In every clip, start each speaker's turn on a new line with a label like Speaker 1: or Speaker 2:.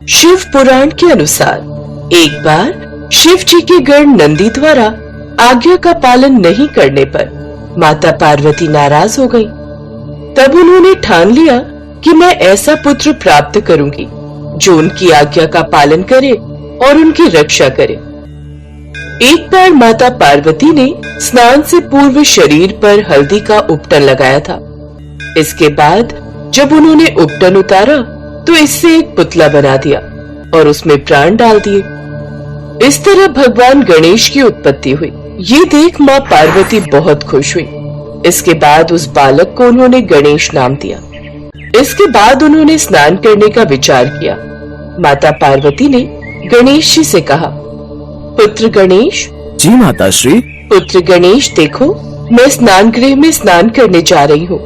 Speaker 1: शिव पुराण के अनुसार एक बार शिव जी के गण नंदी द्वारा आज्ञा का पालन नहीं करने पर माता पार्वती नाराज हो गई। तब उन्होंने ठान लिया कि मैं ऐसा पुत्र प्राप्त करूंगी जो उनकी आज्ञा का पालन करे और उनकी रक्षा करे। एक बार माता पार्वती ने स्नान से पूर्व शरीर पर हल्दी का उपटन लगाया था। इसके बाद जब उन्होंने उपटन उतारा तो इससे एक पुतला बना दिया और उसमें प्राण डाल दिए। इस तरह भगवान गणेश की उत्पत्ति हुई। ये देख माँ पार्वती बहुत खुश हुई। इसके बाद उस बालक को उन्होंने गणेश नाम दिया। इसके बाद उन्होंने स्नान करने का विचार किया। माता पार्वती ने गणेश जी से कहा, पुत्र गणेश।
Speaker 2: जी माताश्री।
Speaker 1: पुत्र गणेश, देखो मैं स्नान गृह में स्नान करने जा रही हूँ।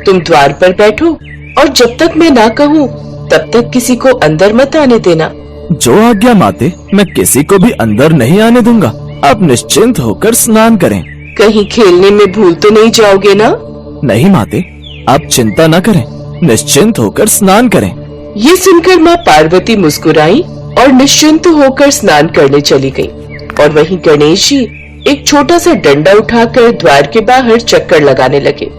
Speaker 1: तुम द्वार पर बैठो और जब तक मैं ना कहूँ तब तक किसी को अंदर मत आने देना।
Speaker 2: जो आज्ञा माते, मैं किसी को भी अंदर नहीं आने दूंगा। आप निश्चिंत होकर स्नान करें।
Speaker 1: कहीं खेलने में भूल तो नहीं जाओगे ना?
Speaker 2: नहीं माते, आप चिंता न करें, निश्चिंत होकर स्नान करें।
Speaker 1: ये सुनकर माँ पार्वती मुस्कुराई और निश्चिंत होकर स्नान करने चली गई। और वहीं गणेश जी एक छोटा सा डंडा उठाकर द्वार के बाहर चक्कर लगाने लगे।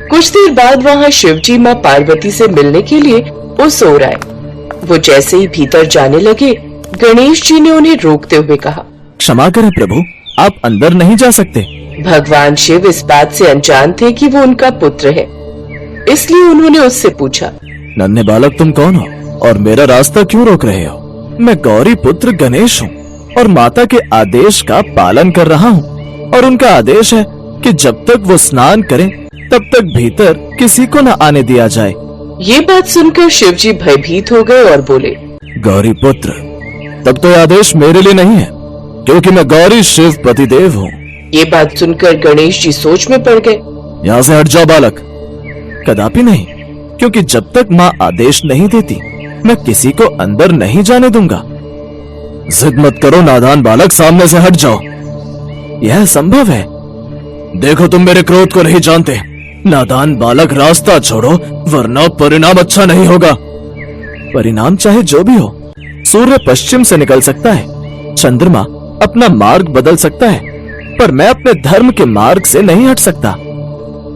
Speaker 1: कुछ देर बाद वहाँ शिव जी माँ पार्वती से मिलने के लिए उस ओर आए। वो जैसे ही भीतर जाने लगे, गणेश जी ने उन्हें रोकते हुए कहा,
Speaker 2: क्षमा करें प्रभु, आप अंदर नहीं जा सकते।
Speaker 1: भगवान शिव इस बात से अनजान थे कि वो उनका पुत्र है, इसलिए उन्होंने उससे पूछा,
Speaker 2: नन्हे बालक तुम कौन हो और मेरा रास्ता क्यों रोक रहे हो? मैं गौरी पुत्र गणेश हूँ और माता के आदेश का पालन कर रहा हूँ। और उनका आदेश है कि जब तक वो स्नान करें तब तक भीतर किसी को न आने दिया जाए।
Speaker 1: ये बात सुनकर शिव जी भयभीत हो गए और बोले,
Speaker 2: गौरी पुत्र, तब तो आदेश मेरे लिए नहीं है, क्योंकि मैं गौरी शिव पतिदेव हूँ।
Speaker 1: ये बात सुनकर गणेश जी सोच में पड़ गए।
Speaker 2: यहाँ से हट जाओ बालक। कदापि नहीं, क्योंकि जब तक माँ आदेश नहीं देती मैं किसी को अंदर नहीं जाने दूंगा। जिद मत करो नादान बालक, सामने से हट जाओ। यह संभव है। देखो तुम मेरे क्रोध को नहीं जानते। नादान बालक, रास्ता छोड़ो वरना परिणाम अच्छा नहीं होगा। परिणाम चाहे जो भी हो, सूर्य पश्चिम से निकल सकता है, चंद्रमा अपना मार्ग बदल सकता है, पर मैं अपने धर्म के मार्ग से नहीं हट सकता।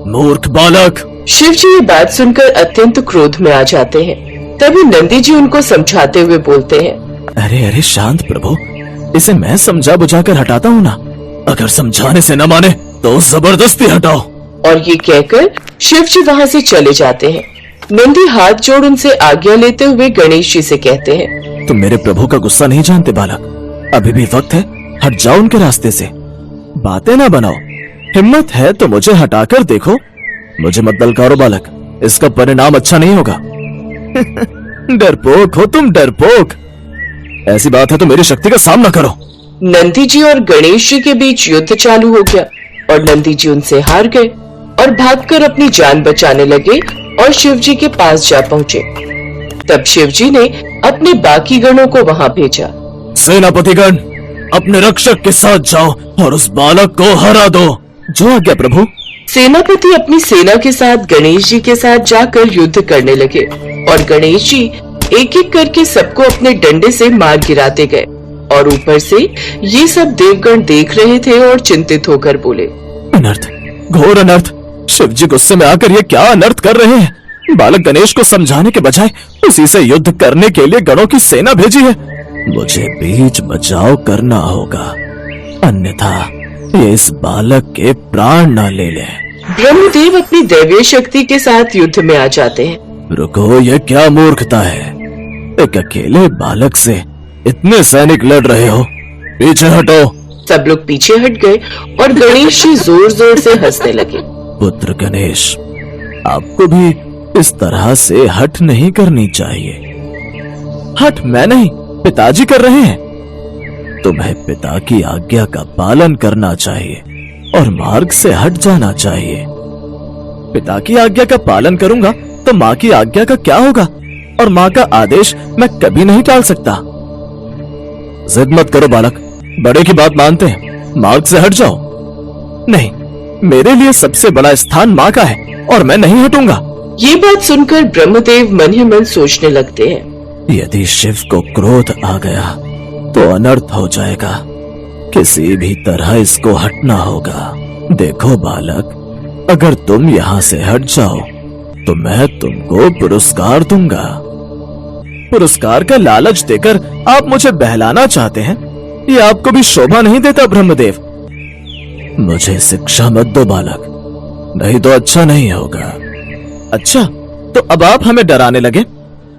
Speaker 2: मूर्ख बालक।
Speaker 1: शिव जी ये बात सुनकर अत्यंत क्रोध में आ जाते हैं। तभी नंदी जी उनको समझाते हुए बोलते हैं,
Speaker 2: अरे अरे शांत प्रभु, इसे मैं समझा बुझाकर हटाता हूँ ना। अगर समझाने से न माने तो जबरदस्ती हटाओ।
Speaker 1: और ये कहकर शिव जी वहाँ से चले जाते हैं। नंदी हाथ जोड़ उनसे आज्ञा लेते हुए गणेश जी से कहते हैं,
Speaker 2: तुम मेरे प्रभु का गुस्सा नहीं जानते बालक, अभी भी वक्त है, हट जाओ उनके रास्ते से। बातें ना बनाओ, हिम्मत है तो मुझे हटाकर देखो। मुझे मत दलकारो बालक, इसका परिणाम अच्छा नहीं होगा। डरपोक हो तुम, डरपोक। ऐसी बात है तो मेरी शक्ति का सामना करो।
Speaker 1: नंदी जी और गणेश जी के बीच युद्ध चालू हो गया और नंदी जी उनसे हार गए और भागकर अपनी जान बचाने लगे और शिव जी के पास जा पहुँचे। तब शिव जी ने अपने बाकी गणों को वहाँ भेजा।
Speaker 2: सेनापतिगण, अपने रक्षक के साथ जाओ और उस बालक को हरा दो। जो आज्ञा प्रभु।
Speaker 1: सेनापति अपनी सेना के साथ गणेश जी के साथ जाकर युद्ध करने लगे और गणेश जी एक एक करके सबको अपने डंडे से मार गिराते गए। और ऊपर से ये सब देवगण देख रहे थे और चिंतित होकर बोले,
Speaker 2: अनर्थ, घोर अनर्थ। शिव जी गुस्से में आकर ये क्या अनर्थ कर रहे हैं? बालक गणेश को समझाने के बजाय उसी से युद्ध करने के लिए गणों की सेना भेजी है। मुझे बीच बचाव करना होगा, अन्यथा ये इस बालक के प्राण न ले ले।
Speaker 1: ब्रह्मदेव अपनी दैवीय शक्ति के साथ युद्ध में आ जाते हैं।
Speaker 2: रुको, ये क्या मूर्खता है? एक अकेले बालक से इतने सैनिक लड़ रहे हो, पीछे हटो।
Speaker 1: सब लोग पीछे हट गए और गणेश जी जोर जोर से हंसने लगे।
Speaker 2: पुत्र गणेश, आपको भी इस तरह से हट नहीं करनी चाहिए। हट मैं नहीं, पिताजी कर रहे हैं। तुम्हें पिता की आज्ञा का पालन करना चाहिए और मार्ग से हट जाना चाहिए। पिता की आज्ञा का पालन करूंगा तो माँ की आज्ञा का क्या होगा? और माँ का आदेश मैं कभी नहीं टाल सकता। जिद मत करो बालक, बड़े की बात मानते हैं, मार्ग से हट जाओ। नहीं, मेरे लिए सबसे बड़ा स्थान माँ का है और मैं नहीं हटूंगा।
Speaker 1: ये बात सुनकर ब्रह्मदेव मन ही मन सोचने लगते हैं।
Speaker 2: यदि शिव को क्रोध आ गया तो अनर्थ हो जाएगा। किसी भी तरह इसको हटना होगा। देखो बालक, अगर तुम यहाँ से हट जाओ तो मैं तुमको पुरस्कार दूंगा। पुरस्कार का लालच देकर आप मुझे बहलाना चाहते हैं? ये आपको भी शोभा नहीं देता ब्रह्मदेव। मुझे शिक्षा मत दो बालक, नहीं तो अच्छा नहीं होगा। अच्छा, तो अब आप हमें डराने लगे,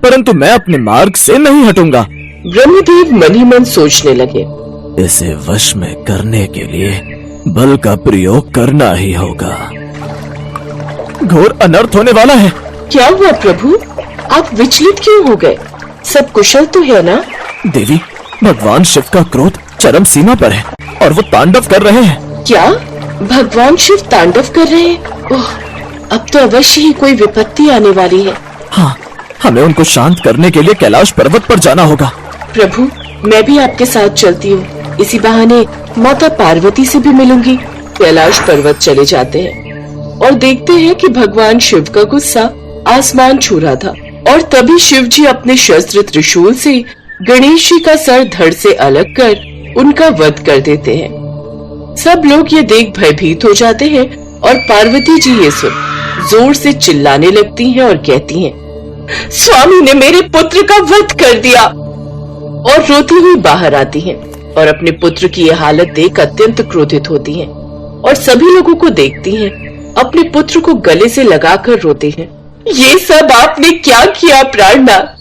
Speaker 2: परंतु मैं अपने मार्ग से नहीं हटूंगा।
Speaker 1: ब्रह्मदेव मन ही मन सोचने लगे।
Speaker 2: इसे वश में करने के लिए बल का प्रयोग करना ही होगा। घोर अनर्थ होने वाला है।
Speaker 1: क्या हुआ प्रभु, आप विचलित क्यों हो गए? सब कुशल तो है ना?
Speaker 2: देवी, भगवान शिव का क्रोध चरम सीमा पर है और वो तांडव कर रहे हैं।
Speaker 1: क्या भगवान शिव तांडव कर रहे हैं? ओह, अब तो अवश्य ही कोई विपत्ति आने वाली है।
Speaker 2: हाँ, हमें उनको शांत करने के लिए कैलाश पर्वत पर जाना होगा।
Speaker 1: प्रभु, मैं भी आपके साथ चलती हूँ। इसी बहाने माता पार्वती से भी मिलूंगी। कैलाश पर्वत चले जाते हैं और देखते हैं कि भगवान शिव का गुस्सा आसमान छू रहा था और तभी शिव जी अपने शस्त्र त्रिशूल से गणेश जी का सर धड़ से अलग कर उनका वध कर देते हैं। सब लोग ये देख भयभीत हो जाते हैं और पार्वती जी ये सुन जोर से चिल्लाने लगती हैं और कहती हैं, स्वामी ने मेरे पुत्र का वध कर दिया। और रोती हुई बाहर आती हैं और अपने पुत्र की यह हालत देख अत्यंत क्रोधित होती हैं और सभी लोगों को देखती हैं, अपने पुत्र को गले से लगाकर रोते हैं। ये सब आपने क्या किया प्राणनाथ?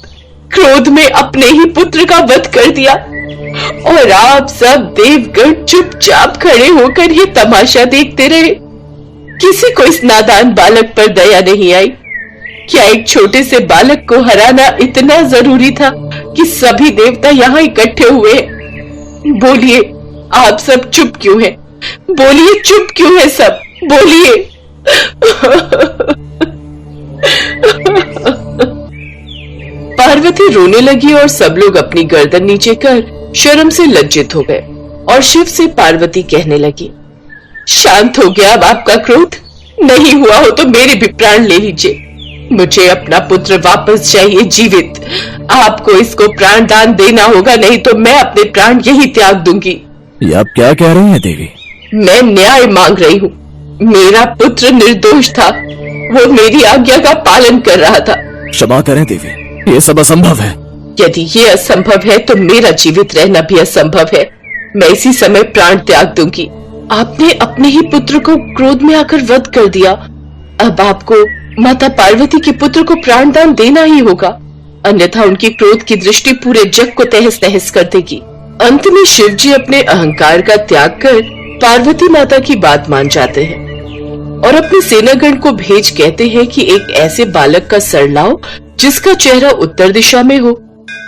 Speaker 1: क्रोध में अपने ही पुत्र का वध कर दिया और आप सब देवगण चुपचाप खड़े होकर ये तमाशा देखते रहे। किसी को इस नादान बालक पर दया नहीं आई। क्या एक छोटे से बालक को हराना इतना जरूरी था कि सभी देवता यहाँ इकट्ठे हुए? बोलिए, आप सब चुप क्यों हैं? बोलिए, चुप क्यों है सब? बोलिए। पार्वती रोने लगी और सब लोग अपनी गर्दन नीचे कर शर्म से लज्जित हो गए और शिव से पार्वती कहने लगी, शांत हो गया अब आपका क्रोध? नहीं हुआ हो तो मेरे भी प्राण ले लीजिए। मुझे अपना पुत्र वापस चाहिए जीवित। आपको इसको प्राण दान देना होगा, नहीं तो मैं अपने प्राण यही त्याग दूंगी।
Speaker 2: ये आप क्या कह रही हैं देवी?
Speaker 1: मैं न्याय मांग रही हूँ। मेरा पुत्र निर्दोष था, वो मेरी आज्ञा का पालन कर रहा था।
Speaker 2: क्षमा करें देवी, ये सब असंभव है।
Speaker 1: यदि ये असंभव है तो मेरा जीवित रहना भी असंभव है। मैं इसी समय प्राण त्याग दूंगी। आपने अपने ही पुत्र को क्रोध में आकर वध कर दिया। अब आपको माता पार्वती के पुत्र को प्राणदान देना ही होगा, अन्यथा उनके क्रोध की दृष्टि पूरे जग को तहस नहस कर देगी। अंत में शिव जी अपने अहंकार का त्याग कर पार्वती माता की बात मान जाते हैं और अपने सेनागण को भेज कहते हैं कि एक ऐसे बालक का सर लाओ जिसका चेहरा उत्तर दिशा में हो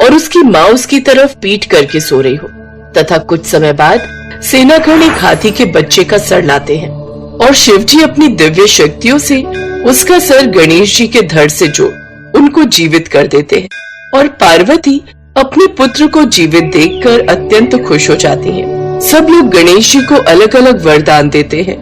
Speaker 1: और उसकी माँ उसकी तरफ पीठ करके सो रही हो। तथा कुछ समय बाद सेनागण एक हाथी के बच्चे का सर लाते हैं और शिव जी अपनी दिव्य शक्तियों से उसका सर गणेश जी के धड़ से जोड़ उनको जीवित कर देते हैं और पार्वती अपने पुत्र को जीवित देखकर अत्यंत खुश हो जाती हैं। सब लोग गणेश जी को अलग अलग वरदान देते हैं